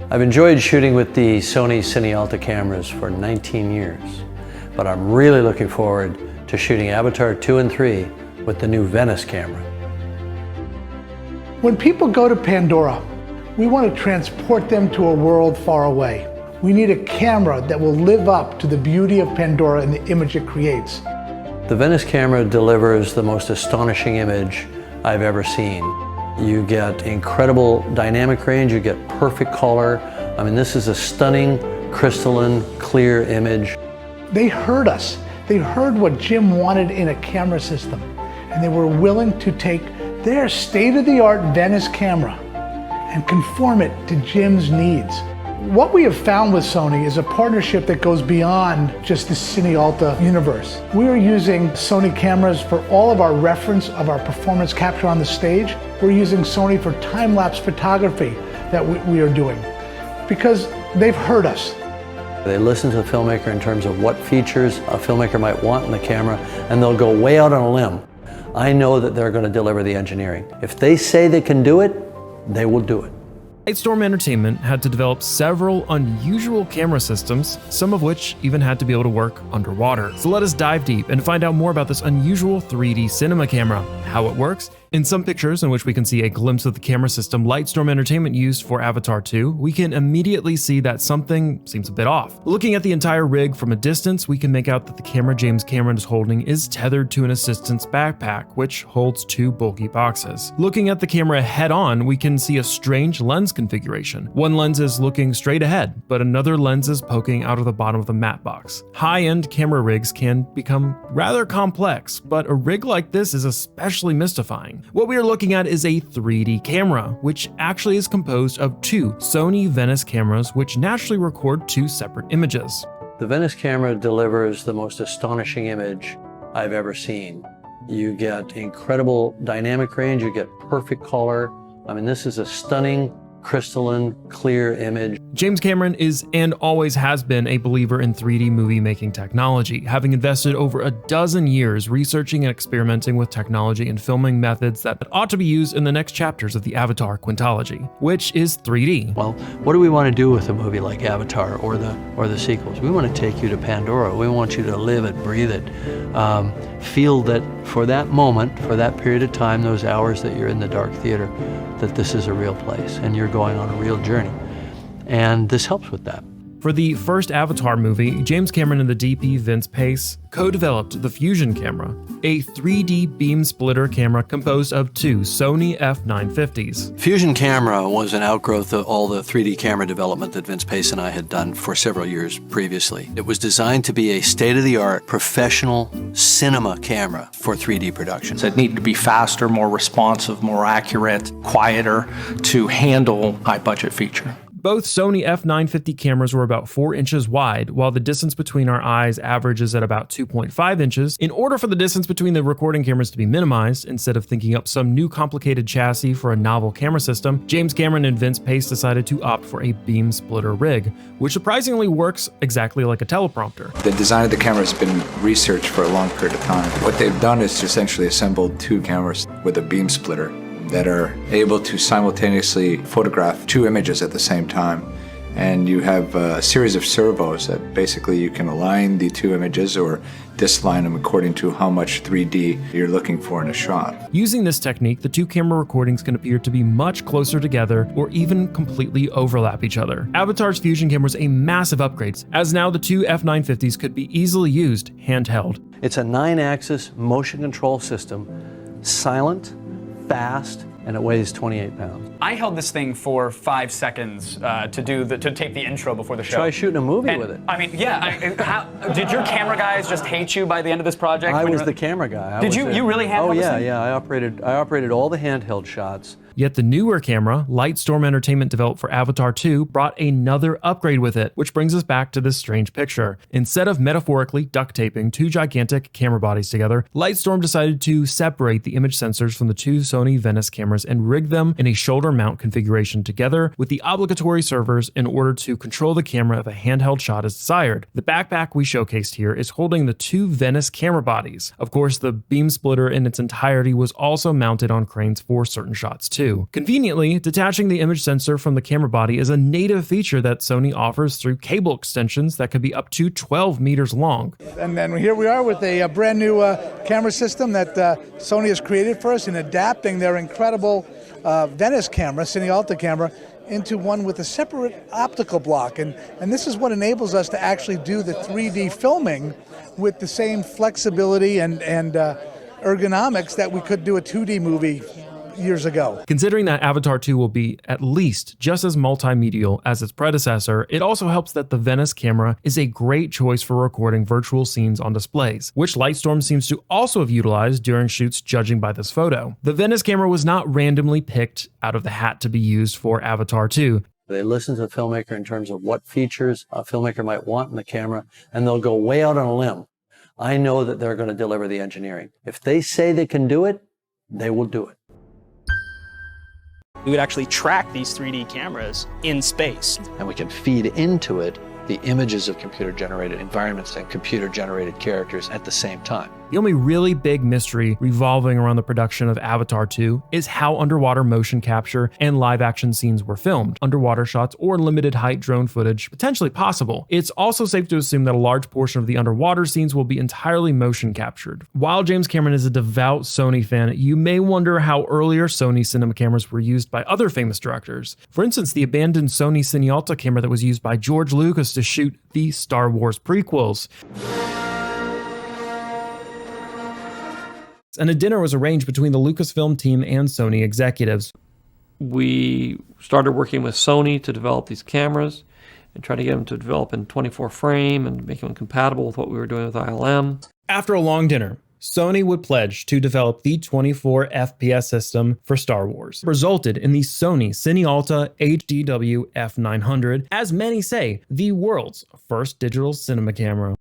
I've enjoyed shooting with the Sony Cinealta cameras for 19 years, but I'm really looking forward to shooting Avatar 2 and 3 with the new Venice camera. When people go to Pandora, we want to transport them to a world far away. We need a camera that will live up to the beauty of Pandora and the image it creates. The Venice camera delivers the most astonishing image I've ever seen. You get incredible dynamic range, you get perfect color. I mean, this is a stunning, crystalline, clear image. They heard us. They heard what Jim wanted in a camera system, and they were willing to take their state-of-the-art Venice camera and conform it to Jim's needs. What we have found with Sony is a partnership that goes beyond just the Cinealta universe. We are using Sony cameras for all of our reference of our performance capture on the stage. We're using Sony for time-lapse photography that we are doing because they've heard us. They listen to the filmmaker in terms of what features a filmmaker might want in the camera, and they'll go way out on a limb. I know that they're going to deliver the engineering. If they say they can do it, they will do it. Lightstorm Entertainment had to develop several unusual camera systems, some of which even had to be able to work underwater. So let us dive deep and find out more about this unusual 3D cinema camera, how it works. In some pictures in which we can see a glimpse of the camera system Lightstorm Entertainment used for Avatar 2, we can immediately see that something seems a bit off. Looking at the entire rig from a distance, we can make out that the camera James Cameron is holding is tethered to an assistant's backpack, which holds two bulky boxes. Looking at the camera head on, we can see a strange lens configuration. One lens is looking straight ahead, but another lens is poking out of the bottom of the matte box. High-end camera rigs can become rather complex, but a rig like this is especially mystifying. What we are looking at is a 3D camera, which actually is composed of two Sony Venice cameras, which naturally record two separate images. The Venice camera delivers the most astonishing image I've ever seen. You get incredible dynamic range, you get perfect color. I mean, this is a stunning, crystalline, clear image. James Cameron is and always has been a believer in 3D movie making technology, having invested over a dozen years researching and experimenting with technology and filming methods that ought to be used in the next chapters of the Avatar quintology, which is 3D. Well, what do we want to do with a movie like Avatar or the sequels? We want to take you to Pandora. We want you to live it, breathe it, feel that for that moment, for that period of time, those hours that you're in the dark theater, that this is a real place and you're going on a real journey. And this helps with that. For the first Avatar movie, James Cameron and the DP Vince Pace co-developed the Fusion camera, a 3D beam splitter camera composed of two Sony f950s. Fusion camera was an outgrowth of all the 3D camera development that Vince Pace and I had done for several years previously. It was designed to be a state-of-the-art professional cinema camera for 3D production. So it needed to be faster, more responsive, more accurate, quieter to handle high-budget feature. Both Sony f950 cameras were about 4 inches wide, while the distance between our eyes averages at about 2.5 inches. In order for the distance between the recording cameras to be minimized, instead of thinking up some new complicated chassis for a novel camera system, James Cameron and Vince Pace decided to opt for a beam splitter rig, which surprisingly works exactly like a teleprompter. The design of the camera has been researched for a long period of time. What they've done is essentially assembled two cameras with a beam splitter that are able to simultaneously photograph two images at the same time. And you have a series of servos that basically you can align the two images or disalign them according to how much 3D you're looking for in a shot. Using this technique, the two camera recordings can appear to be much closer together or even completely overlap each other. Avatar's Fusion camera was a massive upgrade, as now the two f950s could be easily used handheld. It's a 9-axis motion control system, silent, fast, and it weighs 28 pounds. I held this thing for 5 seconds to tape the intro before the show. Try shooting a movie with it. I mean, yeah. Did your camera guys just hate you by the end of this project? I was the camera guy. Did you? You really handheld this thing? Yeah. I operated all the handheld shots. Yet the newer camera, Lightstorm Entertainment developed for Avatar 2, brought another upgrade with it, which brings us back to this strange picture. Instead of metaphorically duct taping two gigantic camera bodies together, Lightstorm decided to separate the image sensors from the two Sony Venice cameras and rig them in a shoulder mount configuration together with the obligatory servers in order to control the camera if a handheld shot is desired. The backpack we showcased here is holding the two Venice camera bodies. Of course, the beam splitter in its entirety was also mounted on cranes for certain shots too. II. Conveniently, detaching the image sensor from the camera body is a native feature that Sony offers through cable extensions that could be up to 12 meters long. And then here we are with a brand new camera system that Sony has created for us in adapting their incredible Venice camera, Cine Alta camera, into one with a separate optical block. And this is what enables us to actually do the 3D filming with the same flexibility and ergonomics that we could do a 2D movie years ago. Considering that Avatar 2 will be at least just as multimedial as its predecessor, it also helps that the Venice camera is a great choice for recording virtual scenes on displays, which Lightstorm seems to also have utilized during shoots judging by this photo. The Venice camera was not randomly picked out of the hat to be used for Avatar 2. They listen to the filmmaker in terms of what features a filmmaker might want in the camera, and they'll go way out on a limb. I know that they're going to deliver the engineering. If they say they can do it, they will do it. We would actually track these 3D cameras in space. And we can feed into it the images of computer-generated environments and computer-generated characters at the same time. The only really big mystery revolving around the production of Avatar 2 is how underwater motion capture and live action scenes were filmed. Underwater shots or limited height drone footage potentially possible. It's also safe to assume that a large portion of the underwater scenes will be entirely motion captured. While James Cameron is a devout Sony fan, you may wonder how earlier Sony cinema cameras were used by other famous directors. For instance, the abandoned Sony Cine Alta camera that was used by George Lucas to shoot the Star Wars prequels. And a dinner was arranged between the Lucasfilm team and Sony executives. We started working with Sony to develop these cameras and try to get them to develop in 24 frame and make them compatible with what we were doing with ILM. After a long dinner, Sony would pledge to develop the 24 FPS system for Star Wars. Resulted in the Sony Cine Alta HDW F900, as many say, the world's first digital cinema camera.